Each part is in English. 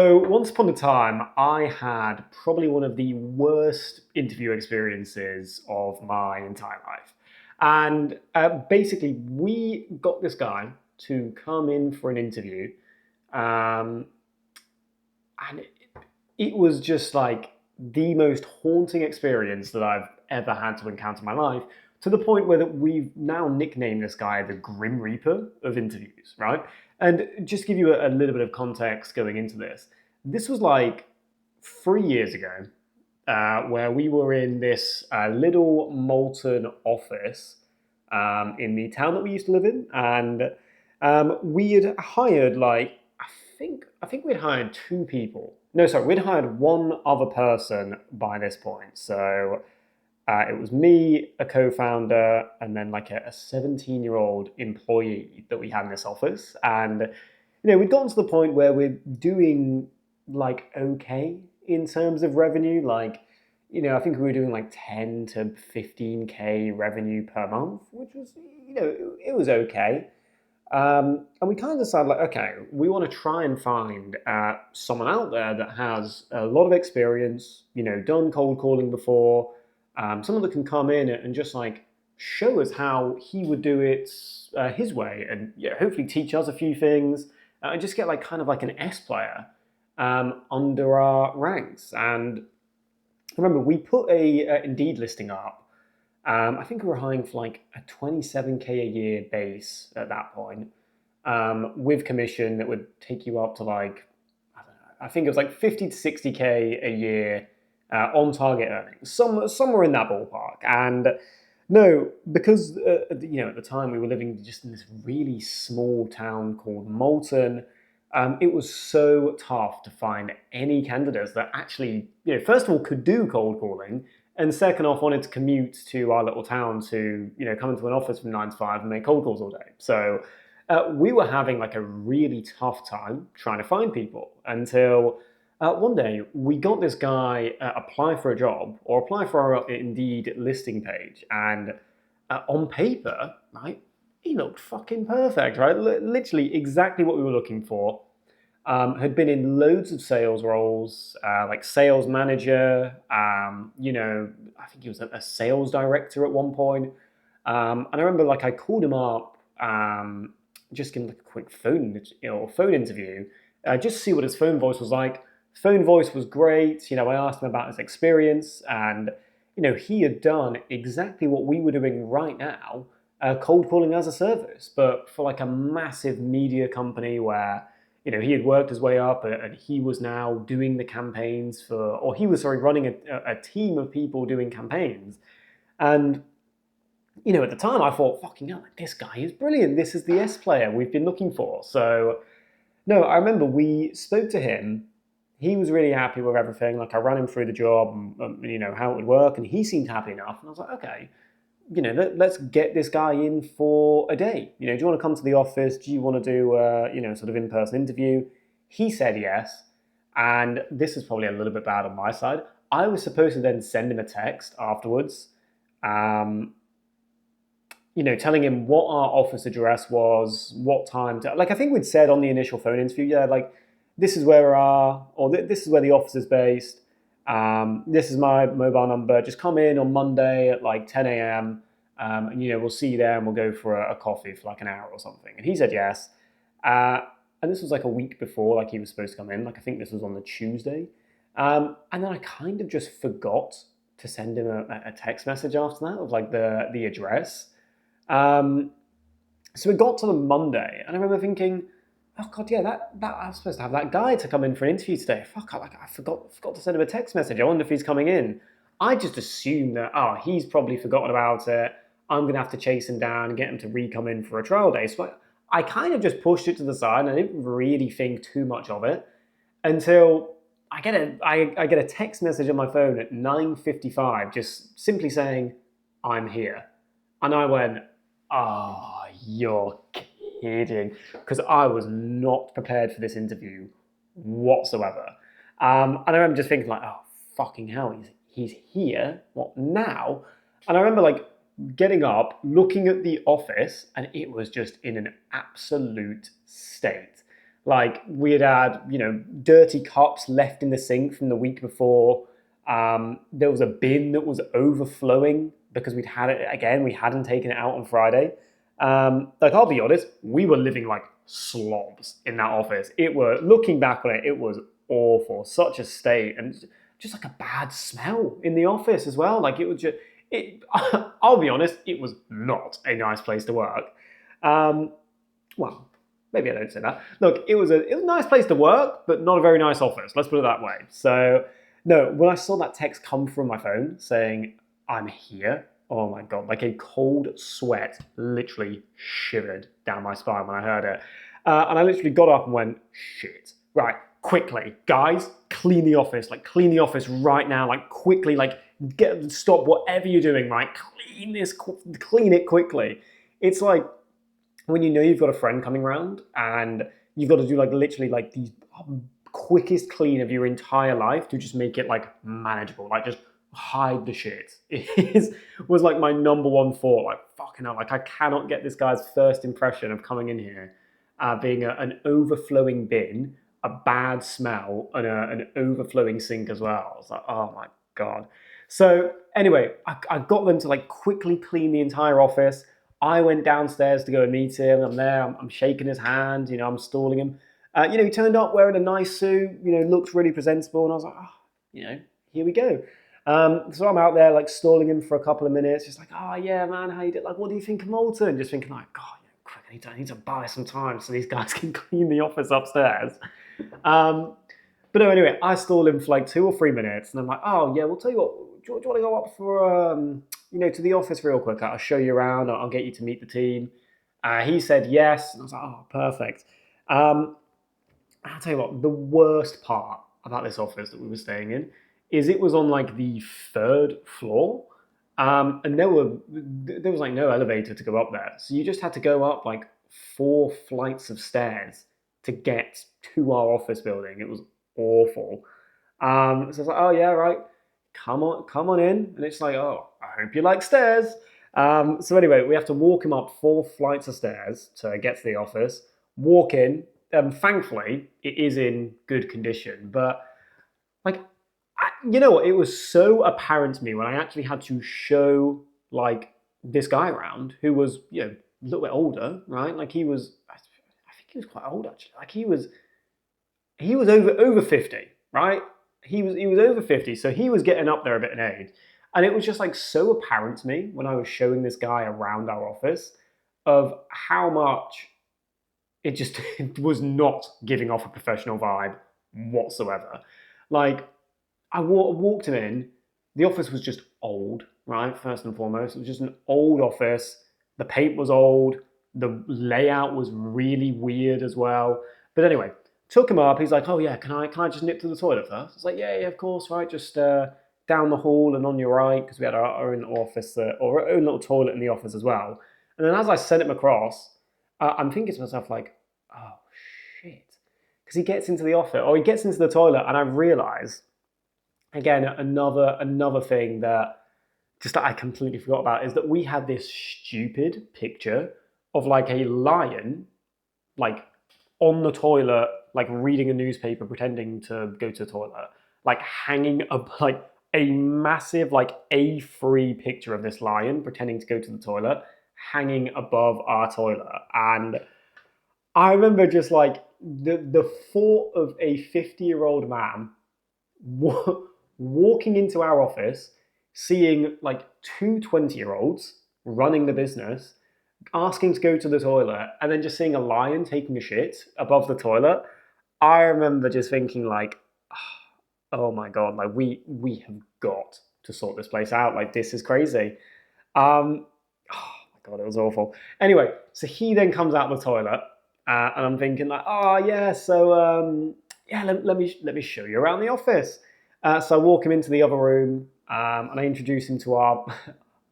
So once upon a time, I had probably one of the worst interview experiences of my entire life. And basically, we got this guy to come in for an interview, um, and it was just like the most haunting experience that I've ever had to encounter in my life, to the point where that we've now nicknamed this guy the Grim Reaper of interviews, right? And just to give you a little bit of context going into this, this was like 3 years ago, where we were in this little molten office in the town that we used to live in, and we had hired like I think we'd hired two people. No, sorry, we'd hired one other person by this point. So it was me, a co-founder, and then like a 17-year-old employee that we had in this office. And we'd gotten to the point where we're doing like okay in terms of revenue. Like, I think we were doing like 10 to 15K revenue per month, which was, it was okay. And we kind of decided, like, okay, we want to try and find someone out there that has a lot of experience, done cold calling before, someone that can come in and just like show us how he would do it his way, and hopefully teach us a few things, and just get like kind of like an S player under our ranks. And I remember we put a Indeed listing up. I think we were hiring for like a 27K a year base at that point, with commission that would take you up to like, I don't know, I think it was like 50 to 60K a year on target earnings, somewhere in that ballpark. And no, because at the time we were living just in this really small town called Moulton. It was so tough to find any candidates that actually, first of all, could do cold calling, and second off, wanted to commute to our little town to, come into an office from 9 to 5 and make cold calls all day. So we were having like a really tough time trying to find people until one day we got this guy apply for a job, or apply for our Indeed listing page, and on paper, right, he looked fucking perfect, right? Literally exactly what we were looking for. Had been in loads of sales roles, like sales manager. I think he was a sales director at one point. And I remember, like, I called him up, just give him like a quick phone interview, just to see what his phone voice was like. Phone voice was great. I asked him about his experience, and he had done exactly what we were doing right now, cold calling as a service, but for like a massive media company where he had worked his way up, and he was now doing the campaigns or he was, sorry, running a team of people doing campaigns. And, at the time I thought, fucking hell, like, this guy is brilliant. This is the S player we've been looking for. So, no, I remember we spoke to him. He was really happy with everything. Like, I ran him through the job and, how it would work, and he seemed happy enough. And I was like, okay, let's get this guy in for a day. Do you want to come to the office? Do you want to do, sort of in-person interview? He said yes. And this is probably a little bit bad on my side. I was supposed to then send him a text afterwards, um, telling him what our office address was, what time to, like, I think we'd said on the initial phone interview, yeah, like, this is where we are, or this is where the office is based. This is my mobile number. Just come in on Monday at like 10 a.m. And we'll see you there, and we'll go for a coffee for like an hour or something. And he said yes. And this was like a week before, like, he was supposed to come in. Like, I think this was on the Tuesday. And then I kind of just forgot to send him a text message after that of like the address. Um, so we got to the Monday, and I remember thinking, oh god, yeah, that I was supposed to have that guy to come in for an interview today. Fuck, I forgot to send him a text message. I wonder if he's coming in. I just assumed that, he's probably forgotten about it. I'm gonna have to chase him down and get him to re-come in for a trial day. So I kind of just pushed it to the side, and I didn't really think too much of it until I get a text message on my phone at 9:55, just simply saying, "I'm here," and I went, "Oh, you're kidding," because I was not prepared for this interview whatsoever. And I remember just thinking, like, "Oh, fucking hell, he's here. What now?" And I remember, like, getting up, looking at the office, and it was just in an absolute state. Like we had, dirty cups left in the sink from the week before. There was a bin that was overflowing because we'd had it again. We hadn't taken it out on Friday. Like I'll be honest, we were living like slobs in that office. It were looking back on it, it was awful, such a state, and just like a bad smell in the office as well. Like it was just, it. I'll be honest, it was not a nice place to work. Um, well, maybe I don't say that. Look, it was a nice place to work, but not a very nice office. Let's put it that way. So, no, when I saw that text come from my phone saying I'm here, oh my god, like a cold sweat literally shivered down my spine when I heard it, and I literally got up and went, shit, right, quickly, guys, clean the office, like clean the office right now, like quickly, like stop whatever you're doing, right, clean it quickly. It's like when you know you've got a friend coming around and you've got to do like literally like the quickest clean of your entire life to just make it like manageable, like just hide the shit. Was like my number one thought. Like fucking hell, like I cannot get this guy's first impression of coming in here being an overflowing bin, a bad smell, and an overflowing sink as well. I was like, oh my god. So anyway, I got them to like quickly clean the entire office. I went downstairs to go and meet him. I'm there. I'm shaking his hand. I'm stalling him. He turned up wearing a nice suit. Looked really presentable, and I was like, here we go. So I'm out there like stalling him for a couple of minutes, just like, oh yeah, man, how you doing? Like, what do you think of Molten? Just thinking like, God, quick, I need to buy some time so these guys can clean the office upstairs. But no, anyway, I stalled him for like 2 or 3 minutes, and I'm like, oh yeah, we'll tell you what. Do you want to go up for to the office real quick? I'll show you around. I'll get you to meet the team. He said yes, and I was like, oh, perfect. I'll tell you what, the worst part about this office that we were staying in is it was on like the third floor, and there was like no elevator to go up there, so you just had to go up like 4 flights of stairs to get to our office building. It was awful. So I was like, oh yeah, right, come on in, and it's like, oh, I hope you like stairs. So anyway, we have to walk him up 4 flights of stairs to get to the office. Walk in. Thankfully, it is in good condition, but like, you know what? It was so apparent to me when I actually had to show like this guy around who was a little bit older, right? Like I think he was quite old actually. Like he was over 50, right? He was over 50, so he was getting up there a bit in age. And it was just like so apparent to me when I was showing this guy around our office of how much it was not giving off a professional vibe whatsoever. Like I walked him in, the office was just old, right? First and foremost, it was just an old office. The paint was old. The layout was really weird as well. But anyway, took him up. He's like, "Oh yeah, can I just nip to the toilet first?" I was like, "Yeah, yeah, of course, right. Just down the hall and on your right, because we had our own office or our own little toilet in the office as well." And then as I sent him across, I'm thinking to myself like, "Oh shit," because he gets into the office or he gets into the toilet, and I realise again another thing that just that I completely forgot about is that we had this stupid picture of like a lion like on the toilet, like reading a newspaper, pretending to go to the toilet, like hanging up like a massive like A3 picture of this lion pretending to go to the toilet, hanging above our toilet. And I remember just like the thought of a 50-year-old man walking into our office, seeing like two 20-year-olds running the business, asking to go to the toilet, and then just seeing a lion taking a shit above the toilet. I remember just thinking like, oh my god, like we have got to sort this place out. Like this is crazy. Oh my god, it was awful. Anyway, so he then comes out of the toilet, and I'm thinking like, oh yeah, so yeah, let me show you around the office. So I walk him into the other room, and I introduce him to our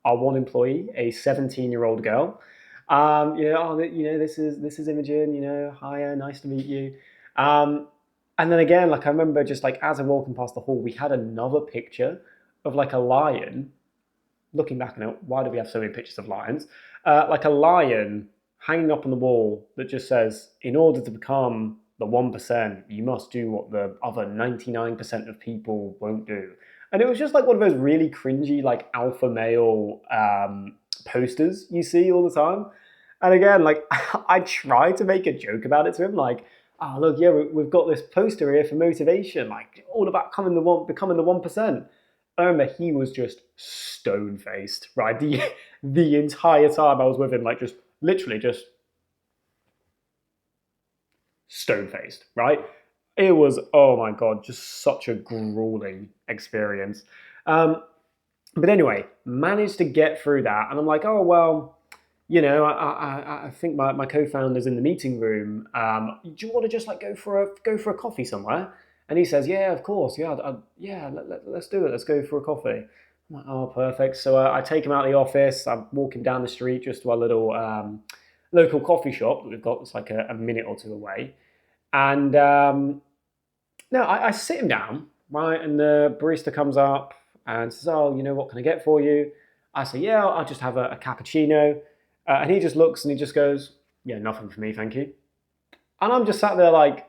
our one employee, a 17-year-old girl. This is Imogen. Hiya, nice to meet you. And then again, like I remember, just like as I'm walking past the hall, we had another picture of like a lion. Looking back on it, why do we have so many pictures of lions? Like a lion hanging up on the wall that just says, "In order to become the 1%. You must do what the other 99% of people won't do. And it was just like one of those really cringy, like alpha male posters you see all the time. And again, like I tried to make a joke about it to him, like, oh look, yeah, we've got this poster here for motivation, like all about becoming the 1%. I remember he was just stone faced, right? The entire time I was with him, like just literally just stone faced, right? It was, oh my God, just such a grueling experience. But anyway, managed to get through that. And I'm like, oh, well, I think my co-founder's in the meeting room. Do you want to just like go for a coffee somewhere? And he says, yeah, of course. Yeah, yeah, let's do it. Let's go for a coffee. I'm like, oh, perfect. So I take him out of the office. I'm walking down the street just to our little local coffee shop that we've got. It's like a minute or two away. And no, I sit him down, right? And the barista comes up and says, oh, what can I get for you? I say, yeah, I'll just have a cappuccino. And he just looks and he just goes, yeah, nothing for me, thank you. And I'm just sat there like,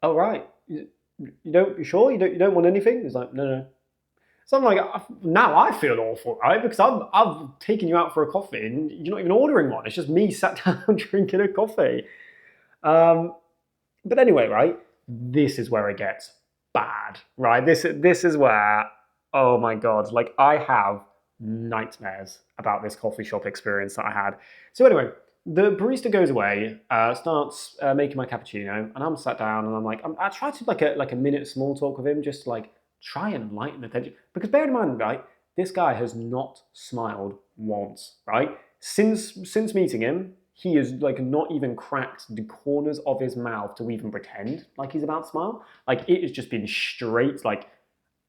oh, right. You sure? You don't want anything? He's like, no. So I'm like, now I feel awful, right? Because I've taken you out for a coffee and you're not even ordering one. It's just me sat down drinking a coffee. But anyway, right? This is where it gets bad, right? This is where, oh my God, like I have nightmares about this coffee shop experience that I had. So anyway, the barista goes away, starts making my cappuccino, and I'm sat down and I'm like, I try to like a minute small talk with him, just to like try and lighten the tension. Because bear in mind, right, this guy has not smiled once, right? Since meeting him, he has like not even cracked the corners of his mouth to even pretend like he's about to smile. Like it has just been straight, like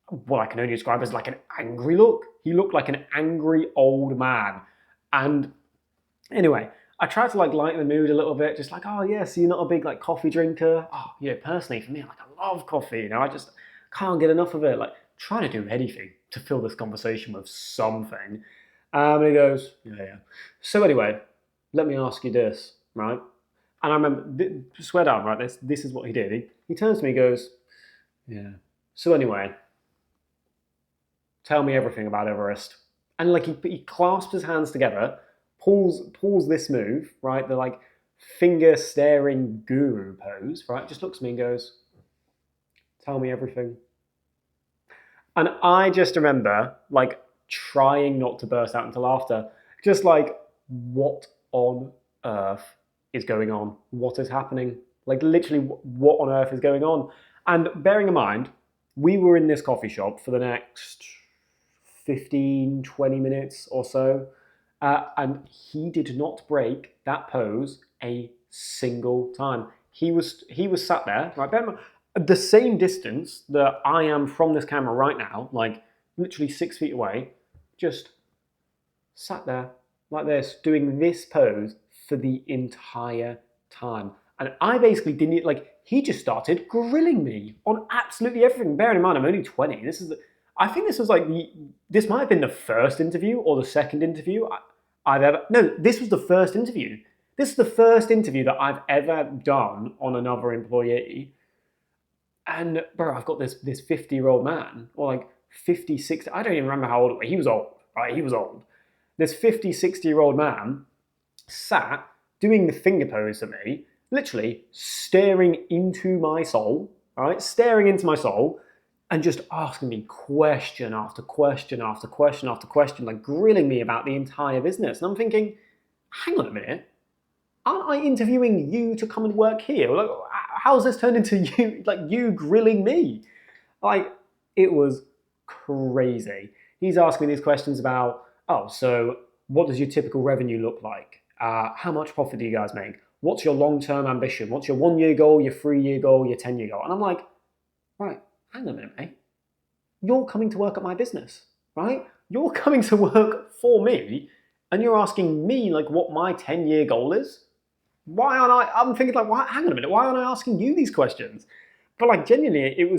what I can only describe as like an angry look. He looked like an angry old man. And anyway, I tried to like lighten the mood a little bit, just like, oh yeah, so you're not a big like coffee drinker? Oh, personally for me, like I love coffee, I just can't get enough of it. Like trying to do anything to fill this conversation with something. And he goes, yeah. So anyway, let me ask you this, right? And I remember, swear down, right? This is what he did. He turns to me, and goes, yeah. So anyway, tell me everything about Everest. And like he clasps his hands together, pulls this move, right? The like finger staring guru pose, right? Just looks at me and goes, tell me everything. And I just remember like trying not to burst out into laughter. Just like, what on earth is going on? What is happening? Like literally, what on earth is going on? And bearing in mind, we were in this coffee shop for the next 15, 20 minutes or so. And he did not break that pose a single time. He was sat there, right? Bear in mind, the same distance that I am from this camera right now, like literally 6 feet away, just sat there like this, doing this pose for the entire time. And I basically didn't, like, he just started grilling me on absolutely everything. Bearing in mind, I'm only 20. I think this was like this might have been the first interview or the second interview I've ever, no, this was the first interview. This is the first interview that I've ever done on another employee. And bro, I've got this 50-year-old man, or like 50, 60, I don't even remember how old he was old, right? He was old. This 50, 60-year-old man sat doing the finger pose to me, literally staring into my soul, right? Staring into my soul and just asking me question after question after question after question, like grilling me about the entire business. And I'm thinking, hang on a minute, aren't I interviewing you to come and work here? Like, how's this turned into you, like you grilling me? Like, it was crazy. He's asking me these questions about, oh, so what does your typical revenue look like? How much profit do you guys make? What's your long-term ambition? What's your 1-year goal, your 3-year goal, your 10-year goal? And I'm like, right, hang on a minute, mate. You're coming to work at my business, right? You're coming to work for me, and you're asking me like what my 10-year goal is? Why aren't I? I'm thinking like, hang on a minute, why aren't I asking you these questions? But like genuinely, it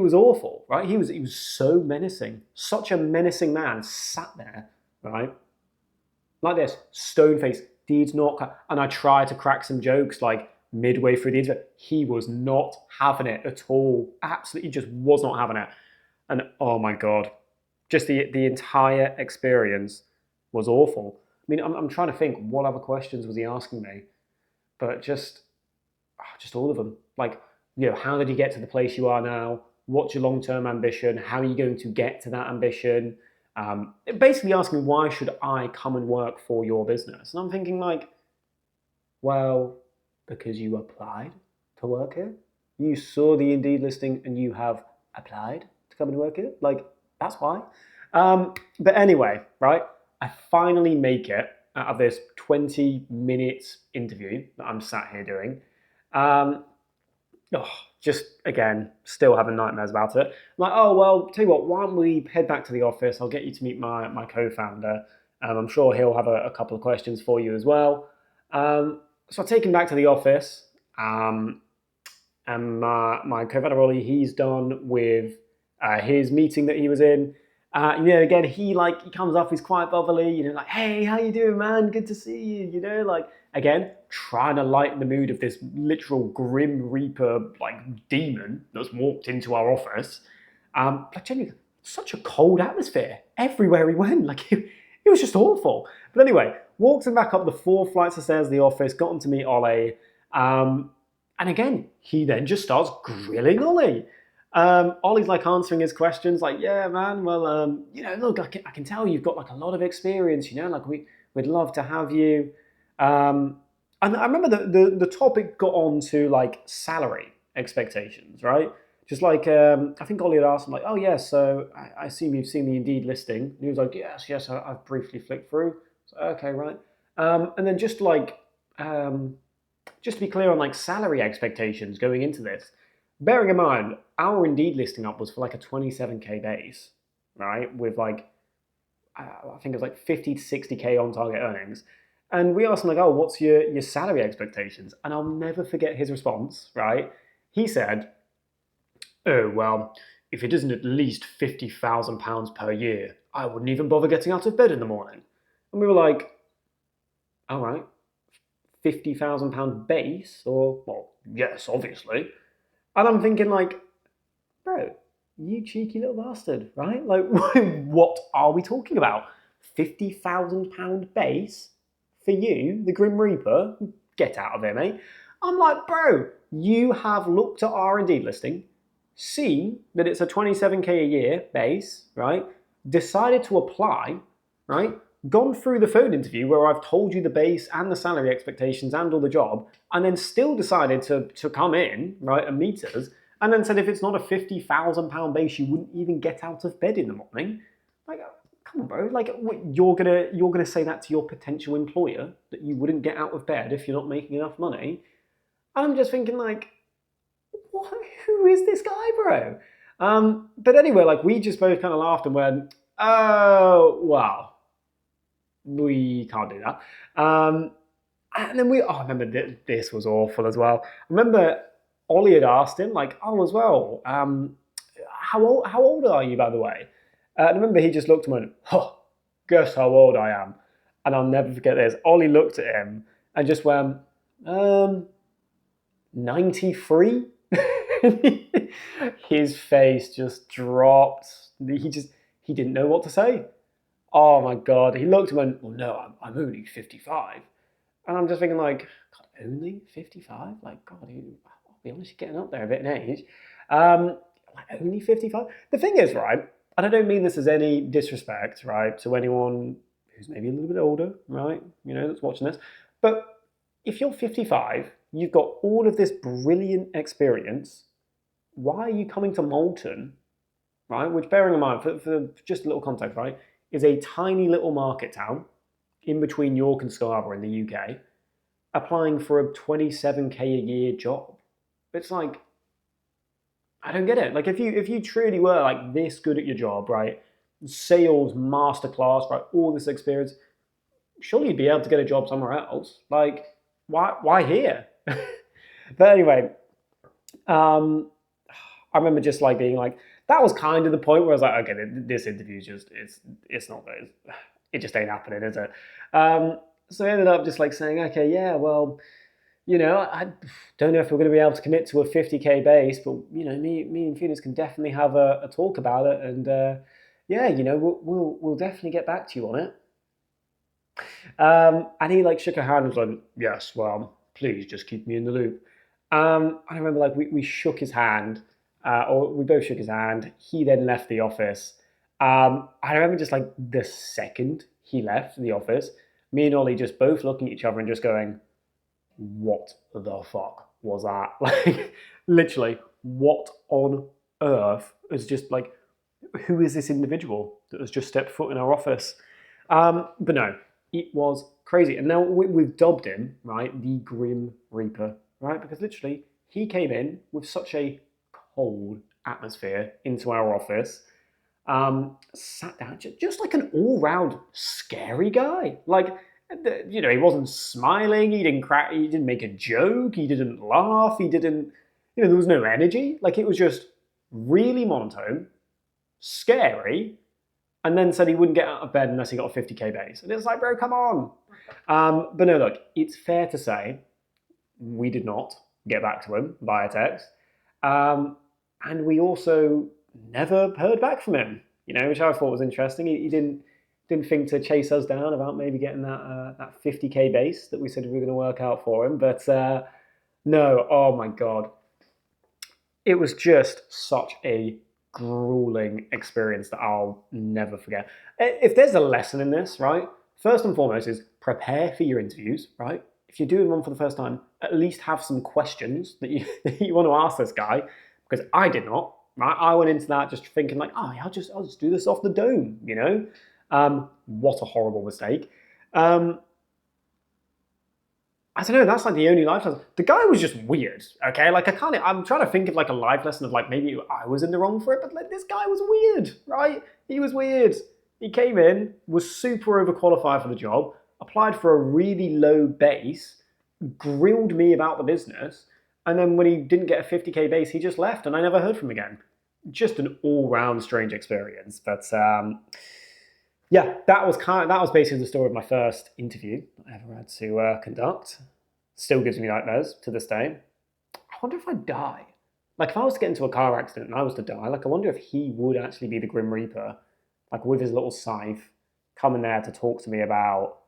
was awful, right? He was so menacing, such a menacing man, sat there, right, like this, stone face, did not, and I tried to crack some jokes like, midway through the interview. He was not having it at all. Absolutely just was not having it. And oh my God, just the entire experience was awful. I mean, I'm trying to think what other questions was he asking me, but just all of them. Like, how did you get to the place you are now? What's your long-term ambition? How are you going to get to that ambition? Basically asking why should I come and work for your business? And I'm thinking like, well, because you applied to work here. You saw the Indeed listing and you have applied to come and work here. Like, that's why. But anyway, right? I finally make it out of this 20 minutes interview that I'm sat here doing. Um, just again, still having nightmares about it. I'm like, oh well, tell you what, why don't we head back to the office? I'll get you to meet my co-founder. I'm sure he'll have a couple of questions for you as well. So I take him back to the office, and my co-founder Ollie, he's done with his meeting that he was in. Again, he comes up, he's quite bubbly, like, hey, how you doing, man? Good to see you, like, again, trying to lighten the mood of this literal Grim Reaper, demon that's walked into our office. Genuinely, such a cold atmosphere everywhere he went. It was just awful. But anyway, walked him back up the 4 flights of stairs of the office, got him to meet Ollie. And again, he then just starts grilling Ollie. Ollie's answering his questions, yeah, man, well, look, I can tell you've got a lot of experience, we'd love to have you. And I remember the topic got on to salary expectations, right? Just I think Ollie had asked him oh yeah, so I assume you've seen the Indeed listing. And he was like, yes, I've briefly flicked through. So, okay, right. And then just to be clear on salary expectations going into this, bearing in mind our Indeed listing up was for a 27k base, right? With I think it was 50 to 60k on target earnings. And we asked him oh, what's your salary expectations? And I'll never forget his response, right? He said, oh, well, if it isn't at least £50,000 per year, I wouldn't even bother getting out of bed in the morning. And we were like, all right, £50,000 base? Or, well, yes, obviously. And I'm thinking bro, you cheeky little bastard, right? What are we talking about? £50,000 base for you, the Grim Reaper? Get out of here, mate. I'm like, bro, you have looked at our Indeed listing, seen that it's a 27k a year base, right? Decided to apply, right? Gone through the phone interview where I've told you the base and the salary expectations and all the job, and then still decided to come in, right, and meet us, and then said if it's not a £50,000 base, you wouldn't even get out of bed in the morning. Come on, bro. You're gonna say that to your potential employer that you wouldn't get out of bed if you're not making enough money? And I'm just thinking what? Who is this guy, bro? But anyway, we just both kind of laughed and went, oh, wow. We can't do that. And then I remember this was awful as well. I remember Ollie had asked him, as well, how old are you, by the way? And I remember he just looked at him and went, guess how old I am. And I'll never forget this. Ollie looked at him and just went, 93? His face just dropped. He didn't know what to say. Oh my God. He looked and went, well, no, I'm only 55. And I'm just thinking God, only 55? God, I'll be honest, you're getting up there a bit in age. Only 55? The thing is, right, and I don't mean this as any disrespect, right, to anyone who's maybe a little bit older, right, that's watching this. But if you're 55, you've got all of this brilliant experience, why are you coming to Malton, right, which, bearing in mind, for just a little context, right, is a tiny little market town in between York and Scarborough in the UK, applying for a 27k a year job? It's I don't get it. If you truly were this good at your job, right, sales masterclass, right, all this experience, surely you'd be able to get a job somewhere else. Why here? But anyway, I remember just being that was kind of the point where I was okay, this interview it's not good. It just ain't happening, is it? So I ended up just saying, okay, yeah, well, I don't know if we're going to be able to commit to a 50K base, but me and Phoenix can definitely have a talk about it, and yeah, we'll definitely get back to you on it. And he like shook her hand and was like, yes, well, please just keep me in the loop. I remember like we shook his hand, or we both shook his hand. He then left the office. I remember just like the second he left the office, me and Ollie just both looking at each other and just going, what the fuck was that? Like, literally, what on earth is just like, who is this individual that has just stepped foot in our office? But no, it was crazy. And now we've dubbed him, right, the Grim Reaper, right? Because literally, he came in with such a cold atmosphere into our office, sat down, just like an all round scary guy. Like, he wasn't smiling, he didn't crack, he didn't make a joke, he didn't laugh, he didn't, there was no energy. Like, it was just really monotone, scary, and then said he wouldn't get out of bed unless he got a 50K base. And it's like, bro, come on. But no, look, it's fair to say we did not get back to him via text. And we also never heard back from him, which I thought was interesting. He didn't think to chase us down about maybe getting that 50K base that we said we were going to work out for him. But no, oh my God. It was just such a grueling experience that I'll never forget. If there's a lesson in this, right, first and foremost is prepare for your interviews, right? If you're doing one for the first time, at least have some questions that you that you want to ask this guy, because I did not. Right, I went into that just thinking like, oh, yeah, I'll just do this off the dome, What a horrible mistake. I don't know. That's like the only life lesson. The guy was just weird. Okay, like I'm trying to think of like a life lesson of like maybe I was in the wrong for it, but like this guy was weird, right? He was weird. He came in, was super overqualified for the job, applied for a really low base, grilled me about the business, and then when he didn't get a 50K base, he just left, and I never heard from him again. Just an all-round strange experience, but yeah, that was basically the story of my first interview I ever had to conduct. Still gives me nightmares to this day. I wonder if I'd die. Like if I was to get into a car accident and I was to die, like I wonder if he would actually be the Grim Reaper, like with his little scythe, coming there to talk to me about,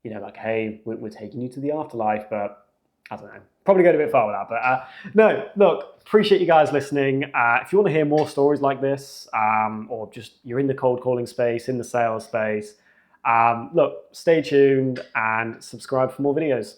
like, hey, we're taking you to the afterlife, but I don't know. Probably going a bit far with that, but no, look, appreciate you guys listening. If you want to hear more stories like this, or just you're in the cold calling space, in the sales space, look, stay tuned and subscribe for more videos.